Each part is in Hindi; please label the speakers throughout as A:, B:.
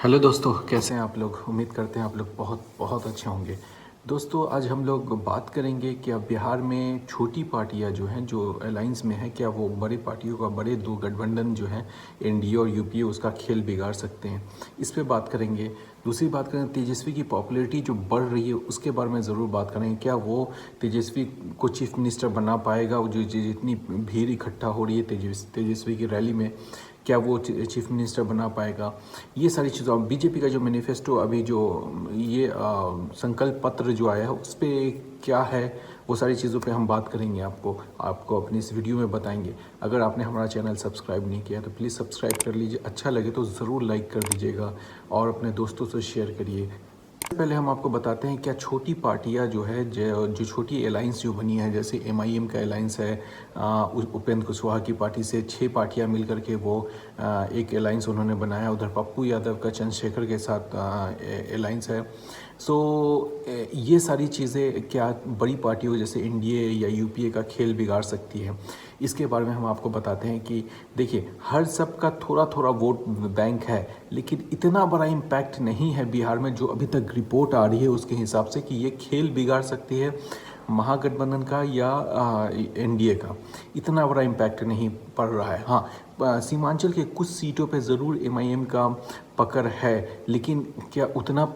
A: हेलो दोस्तों, कैसे हैं आप लोग। उम्मीद करते हैं आप लोग बहुत बहुत अच्छे होंगे। दोस्तों, आज हम लोग बात करेंगे कि अब बिहार में छोटी पार्टियां जो हैं, जो अलायंस में है, क्या वो बड़ी पार्टियों का, बड़े दो गठबंधन जो हैं एनडीए और यूपीए, उसका खेल बिगाड़ सकते हैं। इस पे बात करेंगे। दूसरी बात करें, तेजस्वी की पॉपुलैरिटी जो बढ़ रही है उसके बारे में ज़रूर बात करेंगे। क्या वो तेजस्वी को चीफ मिनिस्टर बना पाएगा। जो जितनी भीड़ इकट्ठा हो रही है तेजस्वी की रैली में, क्या वो चीफ मिनिस्टर बना पाएगा। ये सारी चीज़ें, बीजेपी का जो मैनिफेस्टो अभी जो ये संकल्प पत्र जो आया है उस पर क्या है, वो सारी चीज़ों पे हम बात करेंगे। आपको अपनी इस वीडियो में बताएंगे। अगर आपने हमारा चैनल सब्सक्राइब नहीं किया तो प्लीज़ सब्सक्राइब कर लीजिए। अच्छा लगे तो ज़रूर लाइक कर दीजिएगा और अपने दोस्तों से शेयर करिए। पहले हम आपको बताते हैं क्या छोटी पार्टियां जो है, जो छोटी अलायंस जो बनी है, जैसे एमआईएम का अलायंस है, उपेंद्र कुशवाहा की पार्टी से 6 पार्टियां मिलकर के वो एक अलायंस उन्होंने बनाया। उधर पप्पू यादव का चंद्रशेखर के साथ अलायंस है। सो ये सारी चीज़ें क्या बड़ी पार्टियों जैसे एनडीए या यूपीए का खेल बिगाड़ सकती है। इसके बारे में हम आपको बताते हैं कि देखिए, हर सबका थोड़ा थोड़ा वोट बैंक है, लेकिन इतना बड़ा इम्पैक्ट नहीं है बिहार में। जो अभी तक रिपोर्ट आ रही है उसके हिसाब से कि ये खेल बिगाड़ सकती है महागठबंधन का या एनडीए का। इतना बड़ा इम्पैक्ट नहीं पड़ रहा है। हाँ, सीमांचल के कुछ सीटों पे ज़रूर एमआईएम का पकड़ है, लेकिन क्या उतना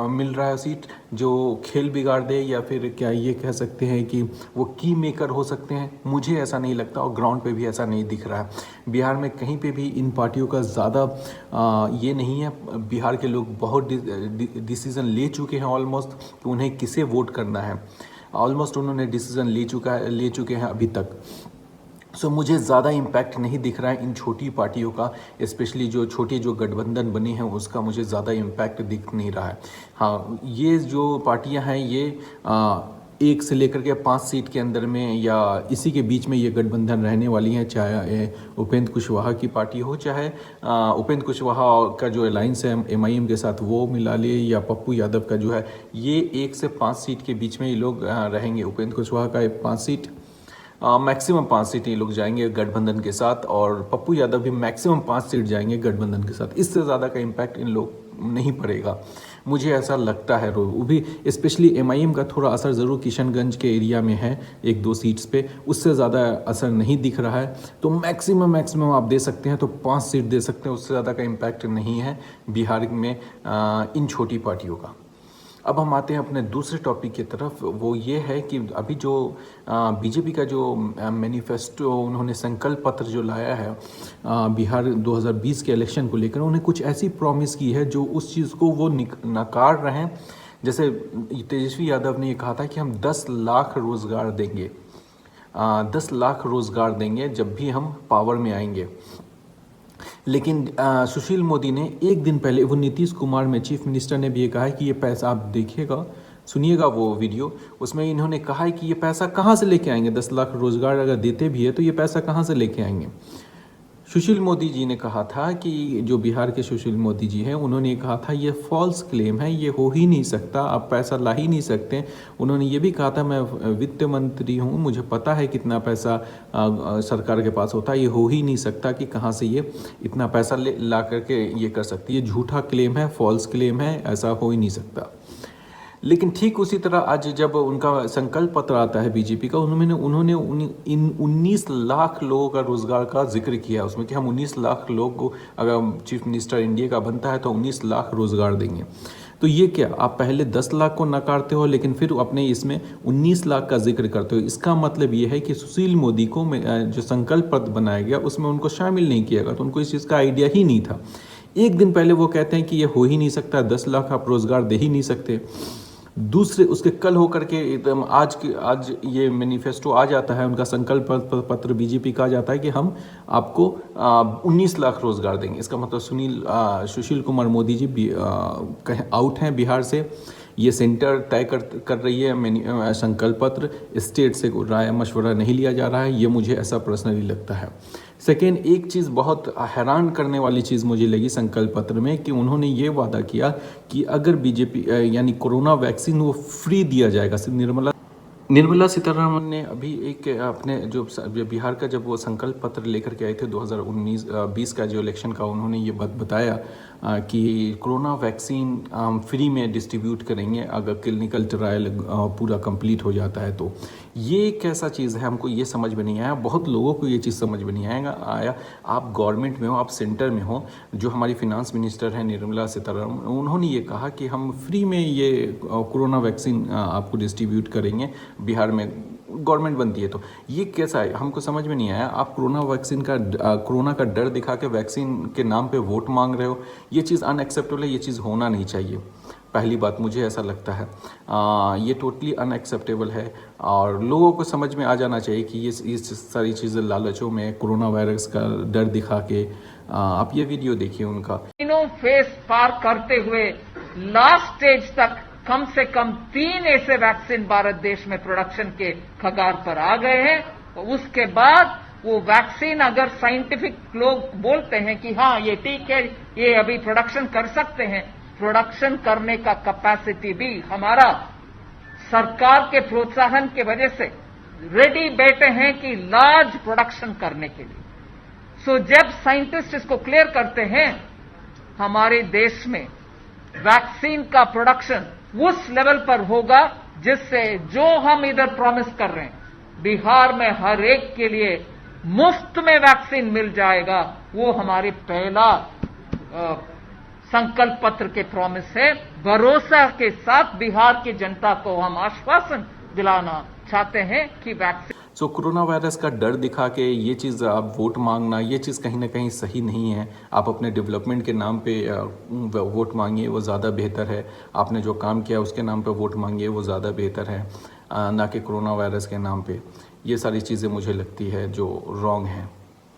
A: मिल रहा है सीट जो खेल बिगाड़ दे, या फिर क्या ये कह सकते हैं कि वो की मेकर हो सकते हैं। मुझे ऐसा नहीं लगता और ग्राउंड पे भी ऐसा नहीं दिख रहा है। बिहार में कहीं पे भी इन पार्टियों का ज़्यादा ये नहीं है। बिहार के लोग बहुत डिसीज़न ले चुके हैं ऑलमोस्ट कि उन्हें किसे वोट करना है। ऑलमोस्ट उन्होंने डिसीज़न ले चुके हैं अभी तक। सो मुझे ज़्यादा इम्पैक्ट नहीं दिख रहा है इन छोटी पार्टियों का, स्पेशली जो छोटे जो गठबंधन बने हैं उसका मुझे ज़्यादा इम्पैक्ट दिख नहीं रहा है। हाँ, ये जो पार्टियां हैं ये 1 से लेकर के 5 सीट के अंदर में या इसी के बीच में ये गठबंधन रहने वाली हैं। चाहे उपेंद्र कुशवाहा की पार्टी हो, चाहे उपेंद्र कुशवाहा का जो अलायंस है एमआईएम के साथ वो मिला ले, या पप्पू यादव का जो है, ये 1 से 5 सीट के बीच में ये लोग रहेंगे। उपेंद्र कुशवाहा का 5 सीट, मैक्सिमम 5 सीट ये लोग जाएंगे गठबंधन के साथ, और पप्पू यादव भी मैक्सिमम 5 सीट जाएंगे गठबंधन के साथ। इससे ज़्यादा का इम्पैक्ट इन लोग नहीं पड़ेगा, मुझे ऐसा लगता है। वो भी स्पेशली एमआईएम का थोड़ा असर ज़रूर किशनगंज के एरिया में है, 1-2 सीट्स पे, उससे ज़्यादा असर नहीं दिख रहा है। तो मैक्सिमम आप दे सकते हैं तो 5 सीट दे सकते हैं, उससे ज़्यादा का इम्पैक्ट नहीं है बिहार में इन छोटी पार्टियों का। अब हम आते हैं अपने दूसरे टॉपिक की तरफ। वो ये है कि अभी जो बीजेपी का जो मैनिफेस्टो, उन्होंने संकल्प पत्र जो लाया है बिहार 2020 के इलेक्शन को लेकर, उन्हें कुछ ऐसी प्रॉमिस की है जो उस चीज़ को वो नकार रहे हैं। जैसे तेजस्वी यादव ने ये कहा था कि हम 10 लाख रोज़गार देंगे, 10 लाख रोज़गार देंगे जब भी हम पावर में आएंगे। लेकिन सुशील मोदी ने एक दिन पहले, वो नीतीश कुमार में चीफ मिनिस्टर ने भी ये कहा है कि ये पैसा आप देखिएगा, सुनिएगा वो वीडियो, उसमें इन्होंने कहा है कि ये पैसा कहाँ से लेके आएंगे। 10 लाख रोजगार अगर देते भी है तो ये पैसा कहाँ से लेके आएंगे। सुशील मोदी जी ने कहा था कि जो बिहार के सुशील मोदी जी हैं, उन्होंने कहा था ये फॉल्स क्लेम है, ये हो ही नहीं सकता, आप पैसा ला ही नहीं सकते। उन्होंने ये भी कहा था मैं वित्त मंत्री हूँ, मुझे पता है कितना पैसा सरकार के पास होता है, ये हो ही नहीं सकता कि कहाँ से ये इतना पैसा ला करके ये कर सकती है। झूठा क्लेम है, फॉल्स क्लेम है, ऐसा हो ही नहीं सकता। लेकिन ठीक उसी तरह आज जब उनका संकल्प पत्र आता है बीजेपी का, उन्होंने इन 19 लाख लोगों का रोजगार का जिक्र किया उसमें, कि हम 19 लाख लोग को, अगर चीफ मिनिस्टर इंडिया का बनता है तो 19 लाख रोजगार देंगे। तो ये क्या, आप पहले 10 लाख को नकारते हो लेकिन फिर अपने इसमें 19 लाख का जिक्र करते हो। इसका मतलब ये है कि सुशील मोदी को जो संकल्प पत्र बनाया गया उसमें उनको शामिल नहीं किया गया, तो उनको इस चीज़ का आइडिया ही नहीं था। एक दिन पहले वो कहते हैं कि ये हो ही नहीं सकता, 10 लाख आप रोजगार दे ही नहीं सकते। दूसरे उसके कल होकर के एकदम आज ये मैनिफेस्टो आ जाता है, उनका संकल्प पत्र बीजेपी का आ जाता है कि हम आपको 19 लाख रोजगार देंगे। इसका मतलब सुशील कुमार मोदी जी कहीं आउट हैं बिहार से। ये सेंटर तय कर रही है संकल्प पत्र, स्टेट से राय मशवरा नहीं लिया जा रहा है। ये मुझे ऐसा पर्सनली लगता है। सेकेंड, एक चीज़ बहुत हैरान करने वाली चीज़ मुझे लगी संकल्प पत्र में, कि उन्होंने ये वादा किया कि अगर बीजेपी यानी कोरोना वैक्सीन वो फ्री दिया जाएगा। निर्मला सीतारमण ने अभी एक अपने जो बिहार का जब वो संकल्प पत्र लेकर के आए थे 2019-20 का जो इलेक्शन का, उन्होंने ये बात बताया कि कोरोना वैक्सीन फ्री में डिस्ट्रीब्यूट करेंगे अगर क्लिनिकल ट्रायल पूरा कंप्लीट हो जाता है। तो ये कैसा चीज़ है, हमको ये समझ में नहीं आया। बहुत लोगों को ये चीज़ समझ में नहीं आया। आप गवर्नमेंट में हो, आप सेंटर में हो, जो हमारी फिनांस मिनिस्टर हैं निर्मला सीतारमण, उन्होंने ये कहा कि हम फ्री में ये कोरोना वैक्सीन आपको डिस्ट्रीब्यूट करेंगे बिहार में, गवर्नमेंट बनती है। तो ये कैसा है, हमको समझ में नहीं आया। आप कोरोना का डर दिखा के वैक्सीन के नाम पे वोट मांग रहे हो, ये चीज़ अनएक्सेप्टेबल है, ये चीज़ होना नहीं चाहिए। पहली बात मुझे ऐसा लगता है ये टोटली अनएक्सेप्टेबल है और लोगों को समझ में आ जाना चाहिए कि ये सारी चीज़ें लालचों में कोरोना वायरस का डर दिखा के आप ये वीडियो देखिए उनका।
B: तीनों फेस पार करते हुए लास्ट स्टेज तक कम से कम 3 ऐसे वैक्सीन भारत देश में प्रोडक्शन के कगार पर आ गए हैं। उसके बाद वो वैक्सीन अगर साइंटिफिक लोग बोलते हैं कि हाँ ये ठीक है, ये अभी प्रोडक्शन कर सकते हैं, प्रोडक्शन करने का कैपेसिटी भी हमारा सरकार के प्रोत्साहन के वजह से रेडी बैठे हैं कि लार्ज प्रोडक्शन करने के लिए। सो जब साइंटिस्ट इसको क्लियर करते हैं, हमारे देश में वैक्सीन का प्रोडक्शन उस लेवल पर होगा जिससे जो हम इधर प्रॉमिस कर रहे हैं बिहार में हर एक के लिए मुफ्त में वैक्सीन मिल जाएगा, वो हमारे पहला संकल्प पत्र के प्रॉमिस है। भरोसा के साथ बिहार की जनता को हम आश्वासन दिलाना चाहते हैं कि वैक्सीन
A: कोरोना वायरस का डर दिखा के ये चीज़ आप वोट मांगना, ये चीज़ कहीं ना कहीं सही नहीं है। आप अपने डेवलपमेंट के नाम पे वोट मांगिए, वो ज़्यादा बेहतर है। आपने जो काम किया उसके नाम पे वोट मांगिए, वो ज़्यादा बेहतर है, ना कि कोरोना वायरस के नाम पे। ये सारी चीज़ें मुझे लगती है जो रॉन्ग हैं।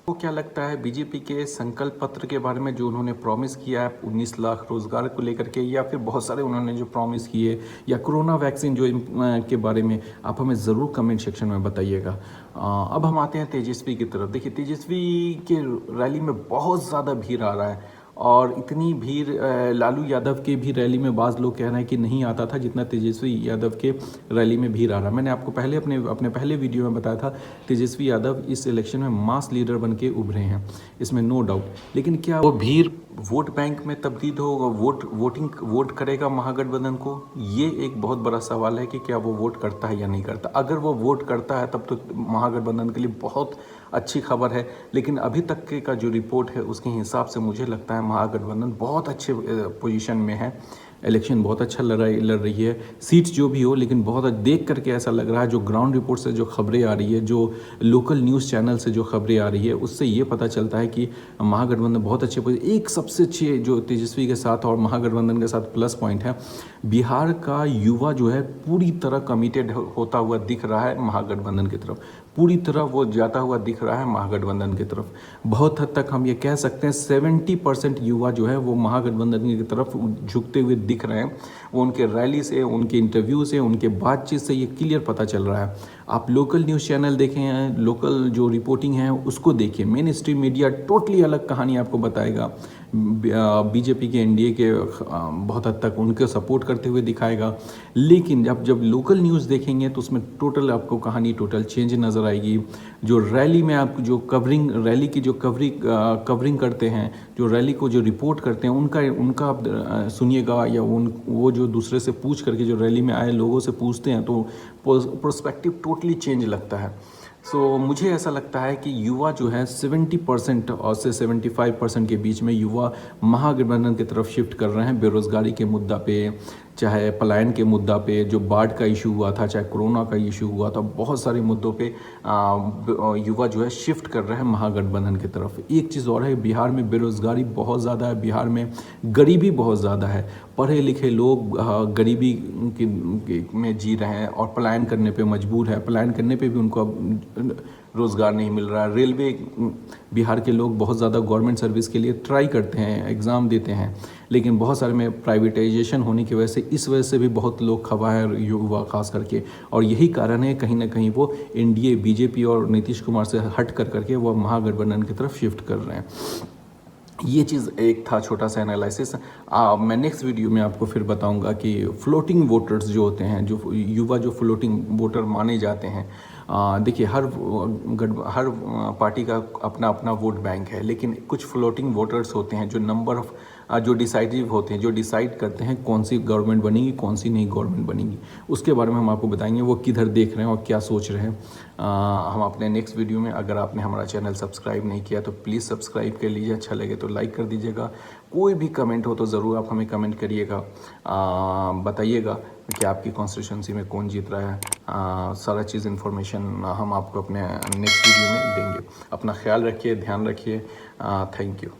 A: तो क्या लगता है बीजेपी के संकल्प पत्र के बारे में, जो उन्होंने प्रॉमिस किया है 19 लाख रोज़गार को लेकर के, या फिर बहुत सारे उन्होंने जो प्रॉमिस किए, या कोरोना वैक्सीन जो के बारे में, आप हमें ज़रूर कमेंट सेक्शन में बताइएगा। अब हम आते हैं तेजस्वी की तरफ। देखिए तेजस्वी के रैली में बहुत ज़्यादा भीड़ आ रहा है और इतनी भीड़ लालू यादव के भी रैली में बाज़ लोग कह रहे हैं कि नहीं आता था जितना तेजस्वी यादव के रैली में भीड़ आ रहा है। मैंने आपको पहले अपने पहले वीडियो में बताया था तेजस्वी यादव इस इलेक्शन में मास लीडर बन के उभरे हैं, इसमें नो डाउट। लेकिन क्या वो भीड़ वोट बैंक में तब्दील होगा, वोट करेगा महागठबंधन को? ये एक बहुत बड़ा सवाल है कि क्या वो वोट करता है या नहीं करता। अगर वो वोट करता है तब तो महागठबंधन के लिए बहुत अच्छी खबर है, लेकिन अभी तक के का जो रिपोर्ट है उसके हिसाब से मुझे लगता है महागठबंधन बहुत अच्छे पोजीशन में है। इलेक्शन बहुत अच्छा लड़ रही है, सीट जो भी हो, लेकिन बहुत देख करके ऐसा लग रहा है, जो ग्राउंड रिपोर्ट से जो खबरें आ रही है, जो लोकल न्यूज़ चैनल से जो खबरें आ रही है, उससे ये पता चलता है कि महागठबंधन बहुत अच्छे एक सबसे अच्छे जो तेजस्वी के साथ और महागठबंधन के साथ प्लस पॉइंट है, बिहार का युवा जो है पूरी तरह कमिटेड होता हुआ दिख रहा है महागठबंधन की तरफ, पूरी तरह वो जाता हुआ दिख रहा है महागठबंधन की तरफ। बहुत हद तक हम ये कह सकते हैं 70% युवा जो है वो महागठबंधन की तरफ झुकते हुए दिख रहे हैं। वो उनके रैली से, उनके इंटरव्यू से, उनके बातचीत से ये क्लियर पता चल रहा है। आप लोकल न्यूज़ चैनल देखें, लोकल जो रिपोर्टिंग है उसको देखिए, मेन स्ट्रीम मीडिया टोटली अलग कहानी आपको बताएगा। बीजेपी के एनडीए के बहुत हद तक उनको सपोर्ट करते हुए दिखाएगा, लेकिन जब लोकल न्यूज़ देखेंगे तो उसमें टोटल आपको कहानी टोटल चेंज नज़र आएगी। जो रैली में आप जो रैली की जो कवरिंग करते हैं, जो रैली को जो रिपोर्ट करते हैं, उनका आप सुनिएगा, या वो जो दूसरे से पूछ करके जो रैली में आए लोगों से पूछते हैं तो पर्सपेक्टिव टोटली चेंज लगता है। मुझे ऐसा लगता है कि युवा जो है 70% और से 75% के बीच में युवा महागठबंधन की तरफ शिफ्ट कर रहे हैं। बेरोज़गारी के मुद्दा पे, चाहे पलायन के मुद्दा पे, जो बाढ़ का इशू हुआ था, चाहे कोरोना का इशू हुआ था, बहुत सारे मुद्दों पे युवा जो है शिफ्ट कर रहे हैं महागठबंधन की तरफ। एक चीज़ और है, बिहार में बेरोज़गारी बहुत ज़्यादा है, बिहार में गरीबी बहुत ज़्यादा है। पढ़े लिखे लोग गरीबी में जी रहे हैं और पलायन करने पे मजबूर है। पलायन करने पे भी उनको अब रोज़गार नहीं मिल रहा। रेलवे, बिहार के लोग बहुत ज़्यादा गवर्नमेंट सर्विस के लिए ट्राई करते हैं, एग्ज़ाम देते हैं, लेकिन बहुत सारे में प्राइवेटाइजेशन होने की वजह से, इस वजह से भी बहुत लोग खफा है, युवा खास करके। और यही कारण है कहीं ना कहीं वो एनडीए, बीजेपी और नीतीश कुमार से हट करके वो महागठबंधन की तरफ शिफ्ट कर रहे हैं। ये चीज़ एक था छोटा सा एनालिसिस। मैं नेक्स्ट वीडियो में आपको फिर बताऊंगा कि फ्लोटिंग वोटर्स जो होते हैं, जो युवा जो फ्लोटिंग वोटर माने जाते हैं, देखिए हर पार्टी का अपना अपना वोट बैंक है, लेकिन कुछ फ्लोटिंग वोटर्स होते हैं जो नंबर ऑफ जो डिसाइडिव होते हैं, जो डिसाइड करते हैं कौन सी गवर्नमेंट बनेगी, कौन सी नई गवर्नमेंट बनेगी, उसके बारे में हम आपको बताएंगे वो किधर देख रहे हैं और क्या सोच रहे हैं। हम अपने नेक्स्ट वीडियो में, अगर आपने हमारा चैनल सब्सक्राइब नहीं किया तो प्लीज़ सब्सक्राइब कर लीजिए, अच्छा लगे तो लाइक कर दीजिएगा। कोई भी कमेंट हो तो ज़रूर आप हमें कमेंट करिएगा, बताइएगा कि आपकी कॉन्स्टिट्यूंसी में कौन जीत रहा है। सारा चीज़ इन्फॉर्मेशन हम आपको अपने नेक्स्ट वीडियो में देंगे। अपना ख्याल रखिए, ध्यान रखिए। Thank you.